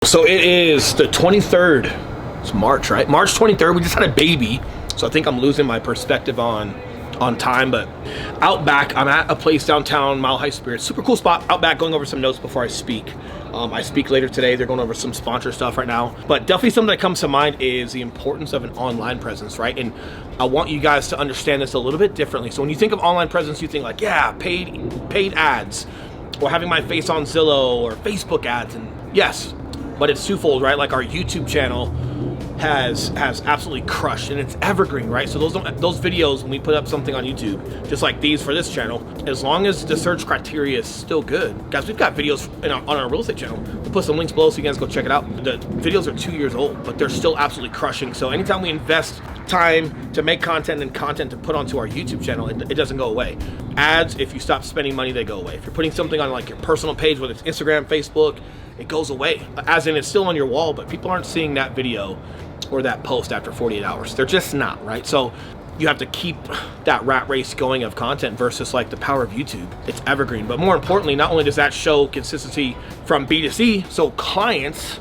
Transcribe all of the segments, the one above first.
So it is the 23rd. It's March, right? March 23rd. We just had a baby, so I think I'm losing my perspective on time. But out back, I'm at a place downtown, Mile High Spirit. Super cool spot. Out back, going over some notes before I speak. I speak later today. They're going over some sponsor stuff right now. But definitely something that comes to mind is the importance of an online presence, right? And I want you guys to understand this a little bit differently. So when you think of online presence, you think like, yeah, paid ads, or having my face on Zillow or Facebook ads, and yes. But it's twofold, right? Like our YouTube channel has absolutely crushed, and it's evergreen, right? So those videos, when we put up something on YouTube, just like these for this channel, as long as the search criteria is still good, guys, we've got videos on our real estate channel. We'll put some links below so you guys go check it out. The videos are 2 years old, but they're still absolutely crushing. So anytime we invest time to make content and content to put onto our YouTube channel, it doesn't go away. Ads, if you stop spending money, they go away. If you're putting something on like your personal page, whether it's Instagram, Facebook, it goes away. As in, it's still on your wall, but people aren't seeing that video or that post after 48 hours. They're just not, right? So you have to keep that rat race going of content versus like the power of YouTube. It's evergreen. But more importantly, not only does that show consistency from B2C, so clients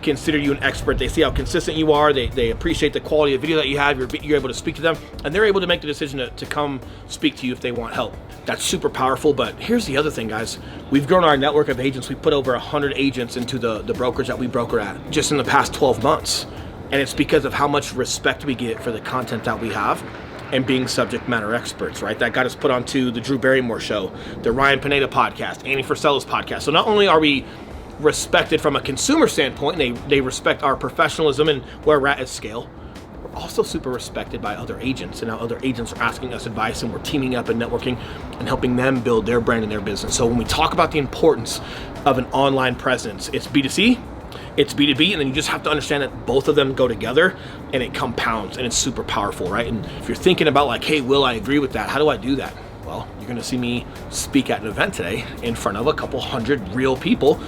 consider you an expert. They see how consistent you are. They appreciate the quality of video that you have. You're able to speak to them, and they're able to make the decision to come speak to you if they want help. That's super powerful. But here's the other thing, guys. We've grown our network of agents. We put over 100 agents into the brokerage that we broker at just in the past 12 months. And it's because of how much respect we get for the content that we have and being subject matter experts, right? That got us put onto the Drew Barrymore show, the Ryan Pineda podcast, Annie Frisella's podcast. So not only are we respected from a consumer standpoint, they respect our professionalism and where we're at scale, we're also super respected by other agents, and now other agents are asking us advice, and we're teaming up and networking and helping them build their brand and their business. So when we talk about the importance of an online presence, it's B2C, it's B2B, and then you just have to understand that both of them go together and it compounds, and it's super powerful, right? And if you're thinking about like, hey, will I agree with that? How do I do that? Well, you're gonna see me speak at an event today in front of a couple hundred real people.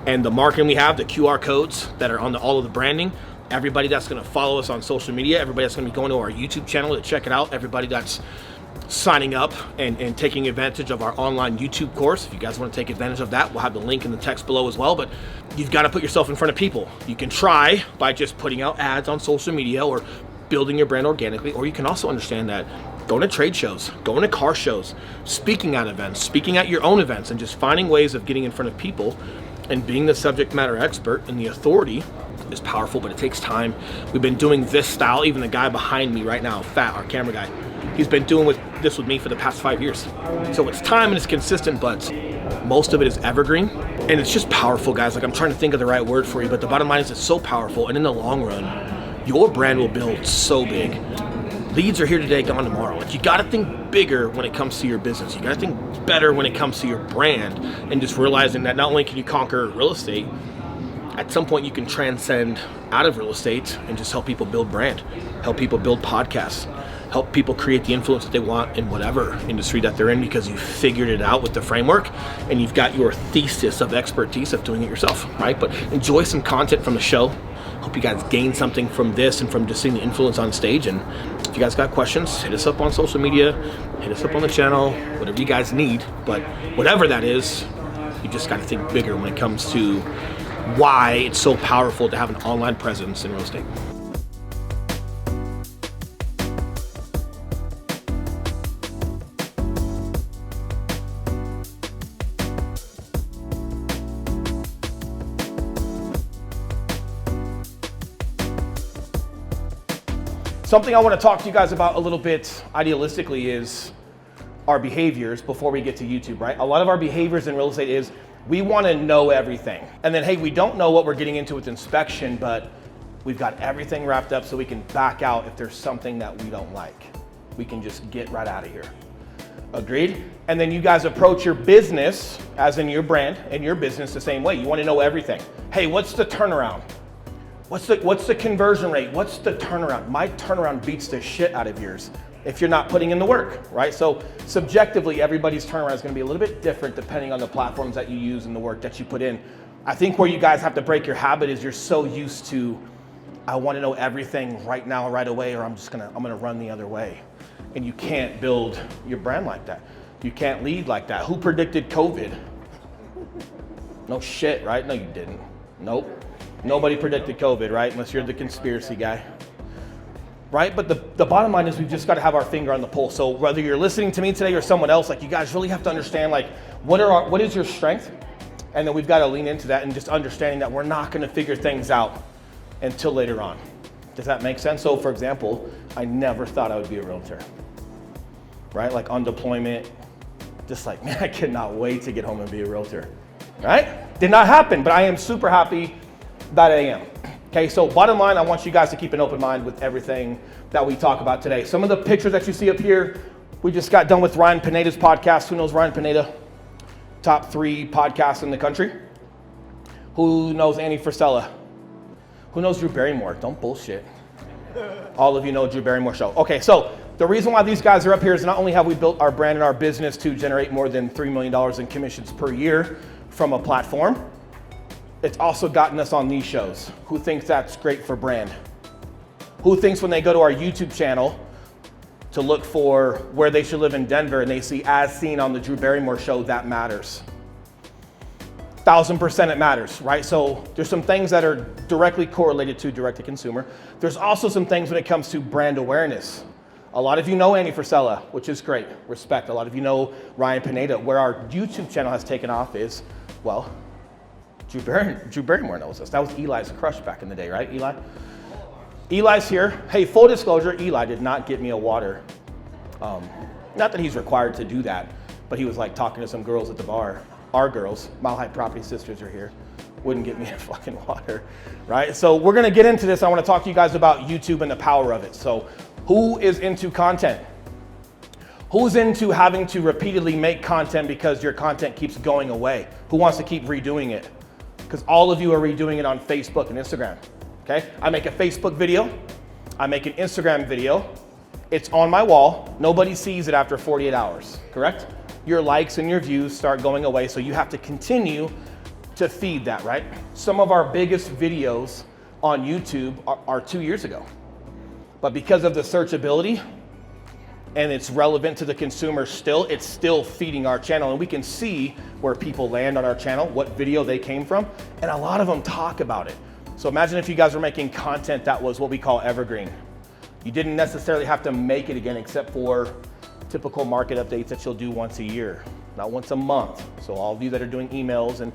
And the marketing we have, the QR codes that are on all of the branding, everybody that's going to follow us on social media, everybody that's going to be going to our YouTube channel to check it out, everybody that's signing up and taking advantage of our online YouTube course. If you guys want to take advantage of that, we'll have the link in the text below as well. But you've got to put yourself in front of people. You can try by just putting out ads on social media or building your brand organically, or you can also understand that going to trade shows, going to car shows, speaking at events, speaking at your own events, and just finding ways of getting in front of people and being the subject matter expert and the authority is powerful, but it takes time. We've been doing this style. Even the guy behind me right now, Fat, our camera guy, he's been doing this with me for the past 5 years. So it's time and it's consistent, but most of it is evergreen. And it's just powerful, guys. Like, I'm trying to think of the right word for you, but the bottom line is it's so powerful. And in the long run, your brand will build so big. Leads are here today, gone tomorrow. Like, you gotta think bigger when it comes to your business. You gotta think better when it comes to your brand, and just realizing that not only can you conquer real estate, at some point you can transcend out of real estate and just help people build brand, help people build podcasts, help people create the influence that they want in whatever industry that they're in, because you figured it out with the framework and you've got your thesis of expertise of doing it yourself, right? But enjoy some content from the show. Hope you guys gain something from this and from just seeing the influence on stage. And if you guys got questions, hit us up on social media, hit us up on the channel, whatever you guys need. But whatever that is, you just got to think bigger when it comes to why it's so powerful to have an online presence in real estate. Something I want to talk to you guys about a little bit idealistically is our behaviors before we get to YouTube, right? A lot of our behaviors in real estate is we want to know everything. And then, hey, we don't know what we're getting into with inspection, but we've got everything wrapped up so we can back out if there's something that we don't like. We can just get right out of here. Agreed? And then you guys approach your business, as in your brand and your business, the same way. You want to know everything. Hey, what's the turnaround? What's the conversion rate? What's the turnaround? My turnaround beats the shit out of yours if you're not putting in the work, right? So subjectively, everybody's turnaround is going to be a little bit different depending on the platforms that you use and the work that you put in. I think where you guys have to break your habit is you're so used to, I want to know everything right now, right away, or I'm gonna run the other way. And you can't build your brand like that. You can't lead like that. Who predicted COVID? No shit, right? No, you didn't. Nope. Nobody predicted COVID, right? Unless you're the conspiracy guy. Right? But the bottom line is we've just got to have our finger on the pulse. So whether you're listening to me today or someone else, like you guys really have to understand like what is your strength? And then we've got to lean into that and just understanding that we're not going to figure things out until later on. Does that make sense? So for example, I never thought I would be a realtor. Right? Like on deployment, just like, man, I cannot wait to get home and be a realtor. Right? Did not happen, but I am super happy that I am. Okay, so bottom line, I want you guys to keep an open mind with everything that we talk about today. Some of the pictures that you see up here, we just got done with Ryan Pineda's podcast. Who knows Ryan Pineda? Top 3 podcasts in the country. Who knows Annie Frisella? Who knows Drew Barrymore? Don't bullshit. All of you know Drew Barrymore show. Okay, so the reason why these guys are up here is not only have we built our brand and our business to generate more than $3 million in commissions per year from a platform, it's also gotten us on these shows. Who thinks that's great for brand? Who thinks when they go to our YouTube channel to look for where they should live in Denver and they see as seen on the Drew Barrymore show, that matters? 1000% it matters, right? So there's some things that are directly correlated to direct to consumer. There's also some things when it comes to brand awareness. A lot of you know Annie Frisella, which is great, respect. A lot of you know Ryan Pineda. Where our YouTube channel has taken off is, well, Drew Barrymore knows us. That was Eli's crush back in the day, right, Eli? Eli's here. Hey, full disclosure, Eli did not get me a water. Not that he's required to do that, but he was like talking to some girls at the bar. Our girls, Mile High Property Sisters are here. Wouldn't get me a fucking water, right? So we're gonna get into this. I wanna talk to you guys about YouTube and the power of it. So who is into content? Who's into having to repeatedly make content because your content keeps going away? Who wants to keep redoing it? Because all of you are redoing it on Facebook and Instagram, okay? I make a Facebook video, I make an Instagram video, it's on my wall, nobody sees it after 48 hours, correct? Your likes and your views start going away, so you have to continue to feed that, right? Some of our biggest videos on YouTube are 2 years ago, but because of the searchability, and it's relevant to the consumer still, it's still feeding our channel, and we can see where people land on our channel, what video they came from, and a lot of them talk about it. So imagine if you guys were making content that was what we call evergreen. You didn't necessarily have to make it again except for typical market updates that you'll do once a year, not once a month. So all of you that are doing emails and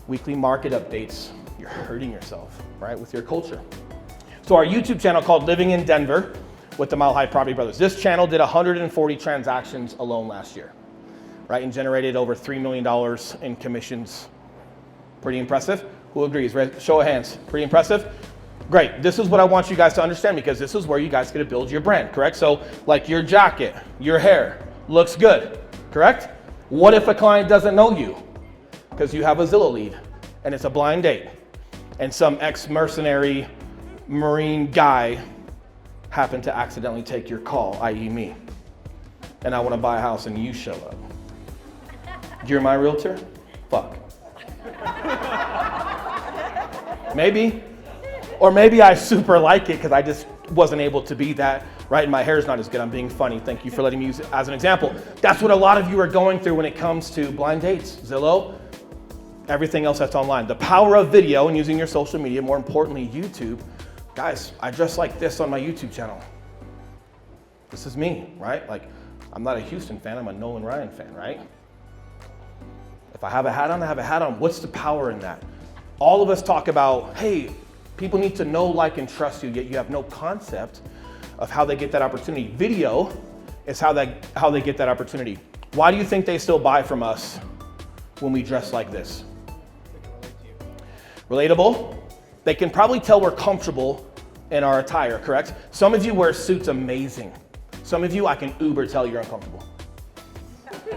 weekly market updates, you're hurting yourself, right, with your culture. So our YouTube channel called Living in Denver with the Mile High Property Brothers. This channel did 140 transactions alone last year, right? And generated over $3 million in commissions. Pretty impressive. Who agrees? Show of hands. Pretty impressive? Great. This is what I want you guys to understand because this is where you guys get to build your brand, correct? So like your jacket, your hair looks good, correct? What if a client doesn't know you? Because you have a Zillow lead and it's a blind date and some ex-mercenary Marine guy happened to accidentally take your call, i.e. me, and I want to buy a house and you show up. You're my realtor? Fuck. Maybe. Or maybe I super like it because I just wasn't able to be that, right? And my hair's not as good. I'm being funny. Thank you for letting me use it as an example. That's what a lot of you are going through when it comes to blind dates, Zillow, everything else that's online. The power of video and using your social media, more importantly, YouTube. Guys, I dress like this on my YouTube channel. This is me, right? Like, I'm not a Houston fan, I'm a Nolan Ryan fan, right? If I have a hat on, I have a hat on. What's the power in that? All of us talk about, hey, people need to know, like, and trust you, yet you have no concept of how they get that opportunity. Video is how they get that opportunity. Why do you think they still buy from us when we dress like this? Relatable? They can probably tell we're comfortable in our attire, correct? Some of you wear suits amazing. Some of you, I can Uber tell you're uncomfortable,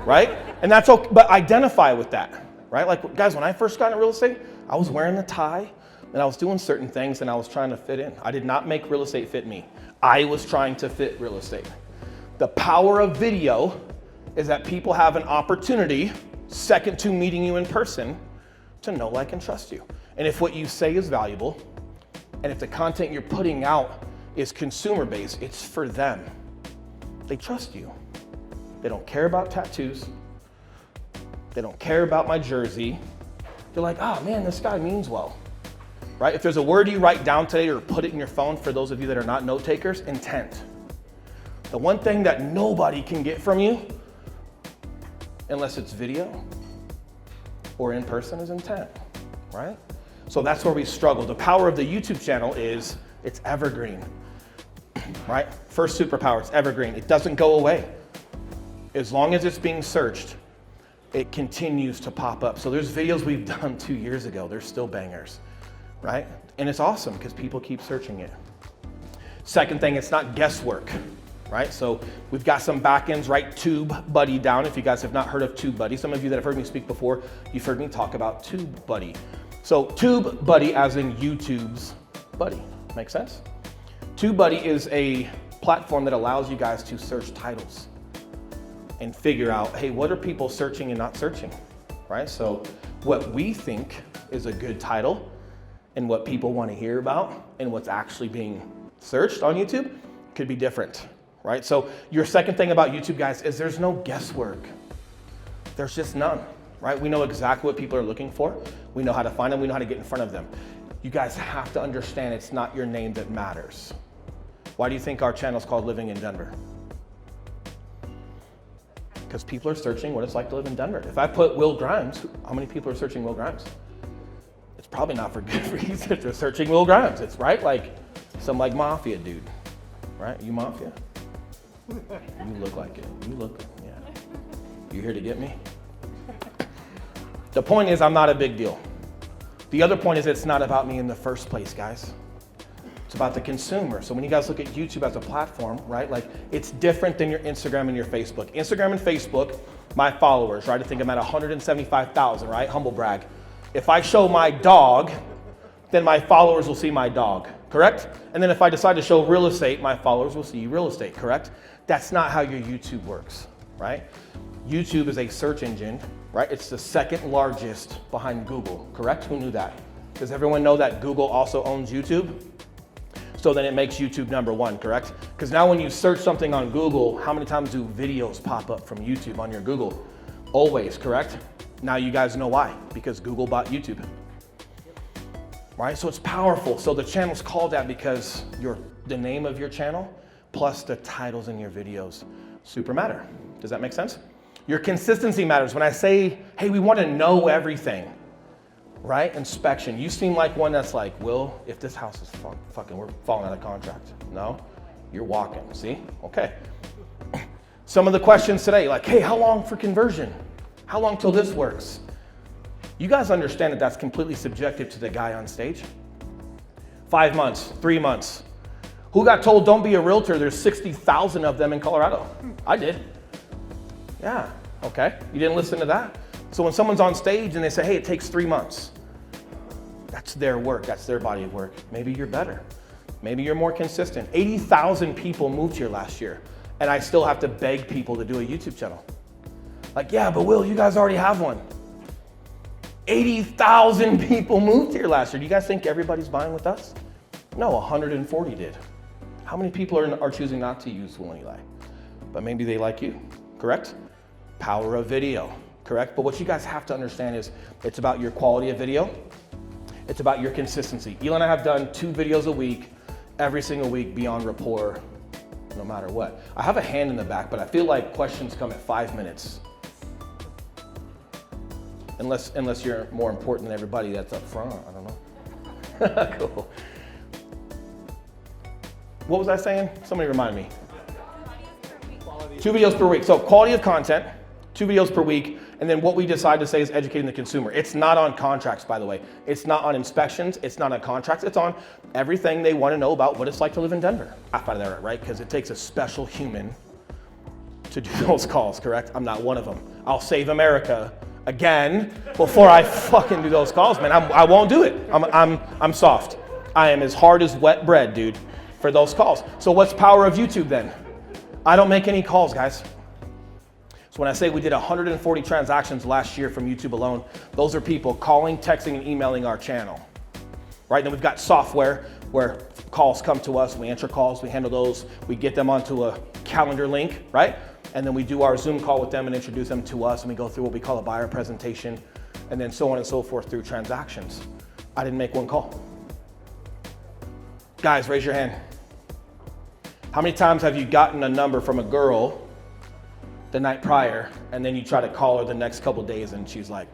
right? And that's okay, but identify with that, right? Like, guys, when I first got into real estate, I was wearing the tie and I was doing certain things and I was trying to fit in. I did not make real estate fit me. I was trying to fit real estate. The power of video is that people have an opportunity, second to meeting you in person, to know, like, and trust you. And if what you say is valuable, and if the content you're putting out is consumer-based, it's for them. They trust you. They don't care about tattoos. They don't care about my jersey. They're like, oh man, this guy means well. right? If there's a word you write down today or put it in your phone, for those of you that are not note takers, intent. The one thing that nobody can get from you, unless it's video or in person, is intent, right? So that's where we struggle. The power of the YouTube channel is it's evergreen, right? First superpower, it's evergreen. It doesn't go away. As long as it's being searched, it continues to pop up. So there's videos we've done 2 years ago. They're still bangers, right? And it's awesome because people keep searching it. Second thing, it's not guesswork, right? So we've got some backends, right? TubeBuddy down. If you guys have not heard of TubeBuddy, some of you that have heard me speak before, you've heard me talk about TubeBuddy. So TubeBuddy as in YouTube's buddy. Make sense? TubeBuddy is a platform that allows you guys to search titles and figure out, hey, what are people searching and not searching, right? So what we think is a good title and what people want to hear about and what's actually being searched on YouTube could be different, right? So your second thing about YouTube, guys, is there's no guesswork. There's just none, right? We know exactly what people are looking for. We know how to find them. We know how to get in front of them. You guys have to understand it's not your name that matters. Why do you think our channel is called Living in Denver? Because people are searching what it's like to live in Denver. If I put Will Grimes, how many people are searching Will Grimes? It's probably not for good reason. They're searching Will Grimes. It's right, like some like mafia dude, right? You mafia? You look like it. You look, yeah. You here to get me? The point is, I'm not a big deal. The other point is, it's not about me in the first place, guys. It's about the consumer. So when you guys look at YouTube as a platform, right? Like it's different than your Instagram and your Facebook. Instagram and Facebook, my followers, right? I think I'm at 175,000, right? Humble brag. If I show my dog, then my followers will see my dog, correct? And then if I decide to show real estate, my followers will see real estate, correct? That's not how your YouTube works, right? YouTube is a search engine, right? It's the second largest behind Google, correct? Who knew that? Does everyone know that Google also owns YouTube? So then it makes YouTube number one, correct? Because now when you search something on Google, how many times do videos pop up from YouTube on your Google? Always, correct? Now you guys know why, because Google bought YouTube, right? So it's powerful. So the channel's called that because the name of your channel plus the titles in your videos super matter. Does that make sense? Your consistency matters. When I say, hey, we want to know everything, right? Inspection. You seem like one that's like, Will, if this house is fucking, we're falling out of contract. No, you're walking, see? Okay. Some of the questions today, like, hey, how long for conversion? How long till this works? You guys understand that that's completely subjective to the guy on stage? 5 months, 3 months. Who got told don't be a realtor? There's 60,000 of them in Colorado. I did. Yeah, okay. You didn't listen to that? So when someone's on stage and they say, hey, it takes 3 months, that's their work, that's their body of work. Maybe you're better. Maybe you're more consistent. 80,000 people moved here last year, and I still have to beg people to do a YouTube channel. Like, yeah, but Will, you guys already have one. 80,000 people moved here last year. Do you guys think everybody's buying with us? No, 140 did. How many people are choosing not to use Will and Eli? But maybe they like you, correct? Power of video. Correct? But what you guys have to understand is it's about your quality of video. It's about your consistency. Eli and I have done 2 videos a week, every single week beyond rapport, no matter what. I have a hand in the back, but I feel like questions come at 5 minutes. Unless you're more important than everybody that's up front. I don't know. Cool. What was I saying? Somebody remind me. 2 videos per week. So quality of content, 2 videos per week. And then what we decide to say is educating the consumer. It's not on contracts, by the way. It's not on inspections. It's not on contracts. It's on everything they want to know about what it's like to live in Denver. I find that right, because it takes a special human to do those calls, correct? I'm not one of them. I'll save America again before I fucking do those calls, man. I won't do it. I'm soft. I am as hard as wet bread, dude, for those calls. So what's power of YouTube then? I don't make any calls, guys. So when I say we did 140 transactions last year from YouTube alone, those are people calling, texting, and emailing our channel, right? Then we've got software where calls come to us, we answer calls, we handle those, we get them onto a calendar link, right? And then we do our Zoom call with them and introduce them to us, and we go through what we call a buyer presentation, and then so on and so forth through transactions. I didn't make one call. Guys, raise your hand. How many times have you gotten a number from a girl the night prior, and then you try to call her the next couple days and she's like,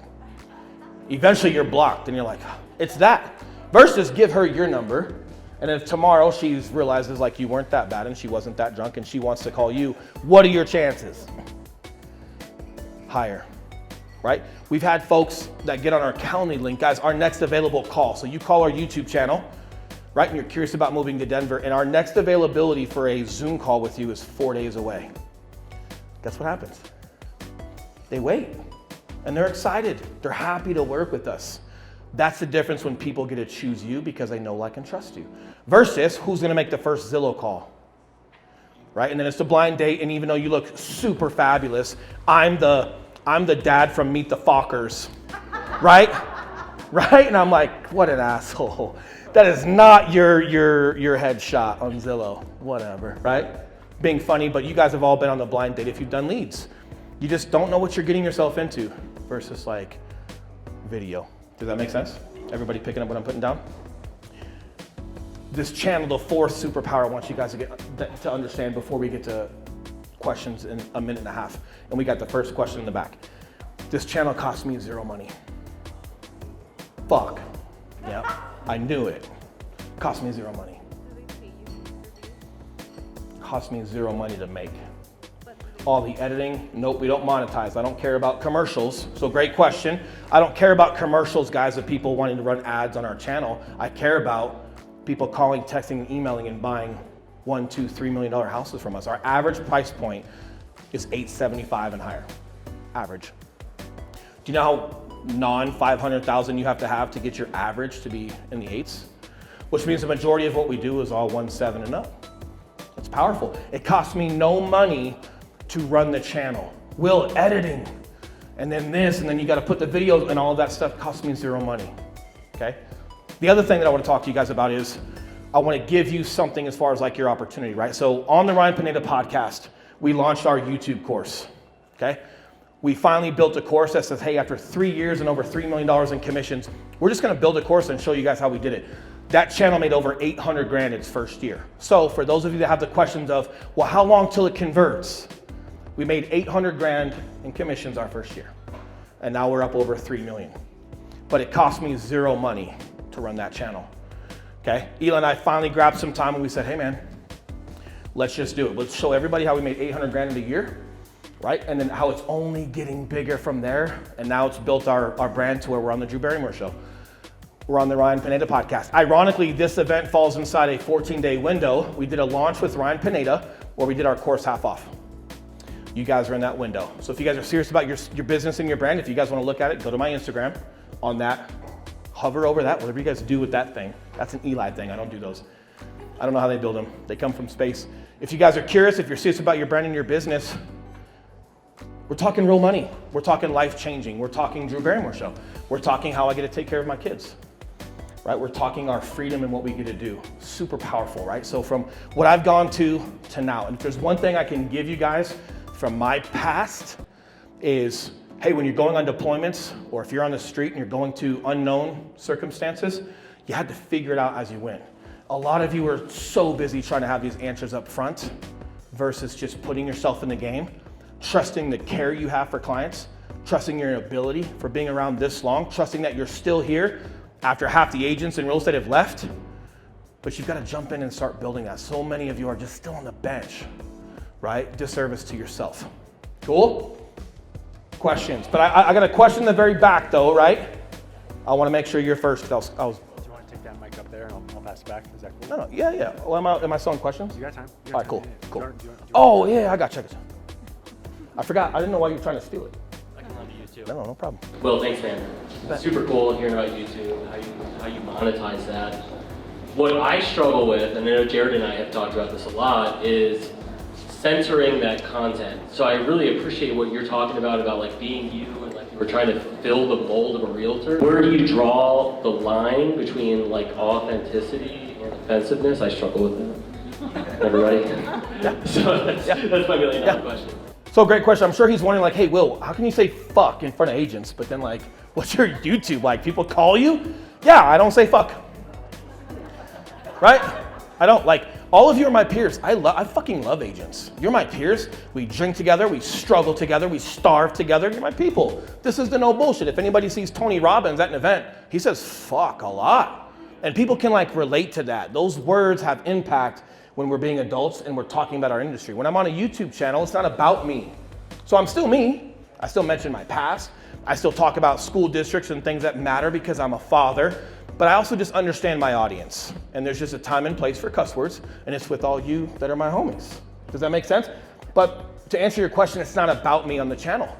eventually you're blocked and you're like, it's that. Versus give her your number, and if tomorrow she realizes like you weren't that bad and she wasn't that drunk and she wants to call you, what are your chances? Higher, right? We've had folks that get on our Calendly link, guys, our next available call. So you call our YouTube channel, right? And you're curious about moving to Denver, and our next availability for a Zoom call with you is 4 days away. Guess what happens? They wait, and they're excited. They're happy to work with us. That's the difference when people get to choose you because they know, like, and trust you. Versus who's gonna make the first Zillow call, right? And then it's the blind date, and even though you look super fabulous, I'm the dad from Meet the Fockers, right? Right? And I'm like, what an asshole. That is not your headshot on Zillow, whatever, right? Being funny, but you guys have all been on the blind date if you've done leads. You just don't know what you're getting yourself into versus like video. Does that make sense? Everybody picking up what I'm putting down? This channel, the fourth superpower I want you guys to understand before we get to questions in a minute and a half. And we got the first question in the back. This channel cost me zero money. Fuck. Yeah. I knew it. Cost me zero money. Cost me zero money to make. All the editing, nope, we don't monetize. I don't care about commercials. So great question. I don't care about commercials, guys, of people wanting to run ads on our channel. I care about people calling, texting, and emailing and buying $1, $2, $3 million houses from us. Our average price point is $875 and higher. Average. Do you know how non-500,000 you have to get your average to be in the eights? Which means the majority of what we do is all 1.7 and up. That's powerful. It costs me no money to run the channel. Will, editing, and then this, and then you gotta put the videos and all of that stuff costs me zero money, okay? The other thing that I wanna talk to you guys about is I wanna give you something as far as like your opportunity, right? So on the Ryan Pineda podcast, we launched our YouTube course, okay? We finally built a course that says, hey, after 3 years and over $3 million in commissions, we're just gonna build a course and show you guys how we did it. That channel made over 800 grand its first year. So for those of you that have the questions of, well, how long till it converts? We made 800 grand in commissions our first year. And now we're up over 3 million. But it cost me zero money to run that channel, okay? Eli and I finally grabbed some time and we said, hey man, let's just do it. Let's show everybody how we made 800 grand in a year, right? And then how it's only getting bigger from there. And now it's built our brand to where we're on the Drew Barrymore show. We're on the Ryan Pineda podcast. Ironically, this event falls inside a 14-day window. We did a launch with Ryan Pineda where we did our course half off. You guys are in that window. So if you guys are serious about your business and your brand, if you guys want to look at it, go to my Instagram on that, hover over that, whatever you guys do with that thing. That's an Eli thing, I don't do those. I don't know how they build them. They come from space. If you guys are curious, if you're serious about your brand and your business, we're talking real money. We're talking life-changing. We're talking Drew Barrymore show. We're talking how I get to take care of my kids, right? We're talking our freedom and what we get to do. Super powerful, right? So from what I've gone to now, and if there's one thing I can give you guys from my past is, hey, when you're going on deployments, or if you're on the street and you're going to unknown circumstances, you had to figure it out as you went. A lot of you are so busy trying to have these answers up front versus just putting yourself in the game, trusting the care you have for clients, trusting your ability for being around this long, trusting that you're still here after half the agents in real estate have left, but you've got to jump in and start building that. So many of you are just still on the bench, right? Disservice to yourself. Cool? Questions. But I got a question in the very back though, right? I want to make sure you're first. Do you want to take that mic up there and I'll pass it back? Is that cool? No, yeah. Well, am I still on questions? You got time. All right, cool. Yeah. Cool. Do you want Oh, yeah, I got you. I forgot. I didn't know why you were trying to steal it. I can lend you YouTube. No problem. Well, thanks, man. Super cool hearing about YouTube, how you monetize that. What I struggle with, and I know Jared and I have talked about this a lot, is censoring that content. So I really appreciate what you're talking about like being you and like we're trying to fill the mold of a realtor. Where do you draw the line between like authenticity and offensiveness? I struggle with that. Everybody? Yeah. So that's my million-dollar question. So great question. I'm sure he's wondering like, hey, Will, how can you say fuck in front of agents? But then like, what's your YouTube? Like people call you? Yeah, I don't say fuck. Right? I don't. Like, all of you are my peers. I fucking love agents. You're my peers. We drink together, we struggle together, we starve together. You're my people. This is the no bullshit. If anybody sees Tony Robbins at an event, he says fuck a lot. And people can like relate to that. Those words have impact when we're being adults and we're talking about our industry. When I'm on a YouTube channel, it's not about me. So I'm still me. I still mention my past. I still talk about school districts and things that matter because I'm a father. But I also just understand my audience. And there's just a time and place for cuss words, and it's with all you that are my homies. Does that make sense? But to answer your question, it's not about me on the channel.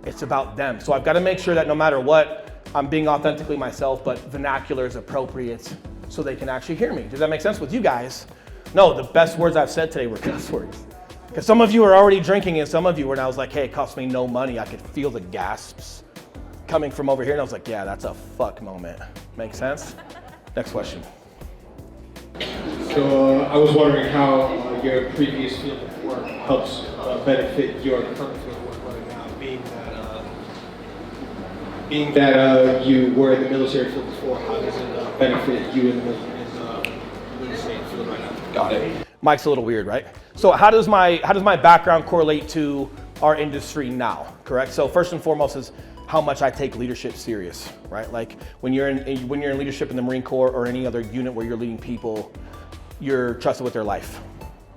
It's about them. So I've got to make sure that no matter what, I'm being authentically myself, but vernacular is appropriate so they can actually hear me. Does that make sense with you guys? No, the best words I've said today were cuss words. Because some of you are already drinking, and some of you, when I was like, hey, it cost me no money, I could feel the gasps coming from over here, and I was like, yeah, that's a fuck moment. Make sense? Next question. So I was wondering how your previous field of work helps benefit your current field of work right now, being that you were in the military field before. How does it benefit you in the real estate field right now? Got it. Mike's a little weird, right? So how does my background correlate to our industry now? Correct. So first and foremost is how much I take leadership serious, right? Like when you're in leadership in the Marine Corps or any other unit where you're leading people, you're trusted with their life,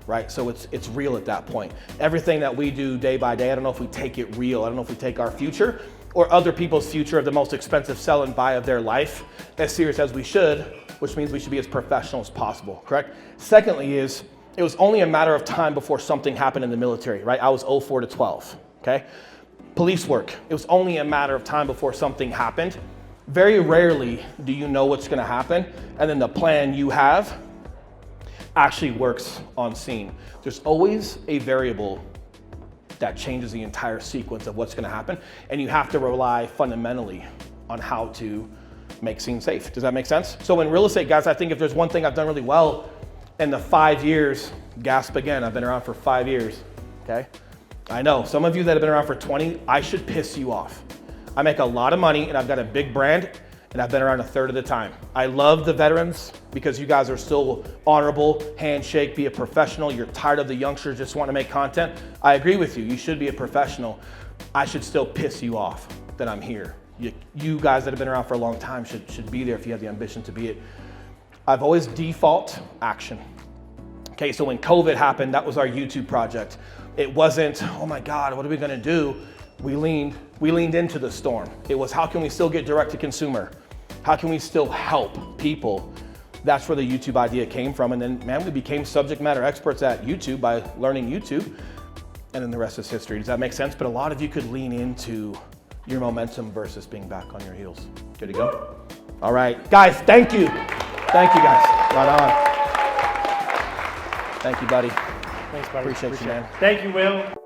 right? So it's real at that point. Everything that we do day by day, I don't know if we take it real. I don't know if we take our future or other people's future of the most expensive sell and buy of their life as serious as we should, which means we should be as professional as possible, correct? Secondly is, it was only a matter of time before something happened in the military, right? I was 04 to 12, okay? Police work, it was only a matter of time before something happened. Very rarely do you know what's gonna happen, and then the plan you have actually works on scene. There's always a variable that changes the entire sequence of what's gonna happen, and you have to rely fundamentally on how to make scene safe. Does that make sense? So in real estate, guys, I think if there's one thing I've done really well in the 5 years, gasp again, I've been around for 5 years, okay? I know, some of you that have been around for 20, I should piss you off. I make a lot of money and I've got a big brand and I've been around a third of the time. I love the veterans because you guys are still honorable, handshake, be a professional. You're tired of the youngsters just want to make content. I agree with you, you should be a professional. I should still piss you off that I'm here. You guys that have been around for a long time should be there if you have the ambition to be it. I've always default action. Okay, so when COVID happened, that was our YouTube project. It wasn't, oh my God, what are we gonna do? We leaned into the storm. It was, how can we still get direct to consumer? How can we still help people? That's where the YouTube idea came from. And then, man, we became subject matter experts at YouTube by learning YouTube. And then the rest is history. Does that make sense? But a lot of you could lean into your momentum versus being back on your heels. Good to go? All right, guys, thank you. Thank you, guys. Right on. Thank you, buddy. Thanks, buddy. Appreciate you, man. Thank you, Will.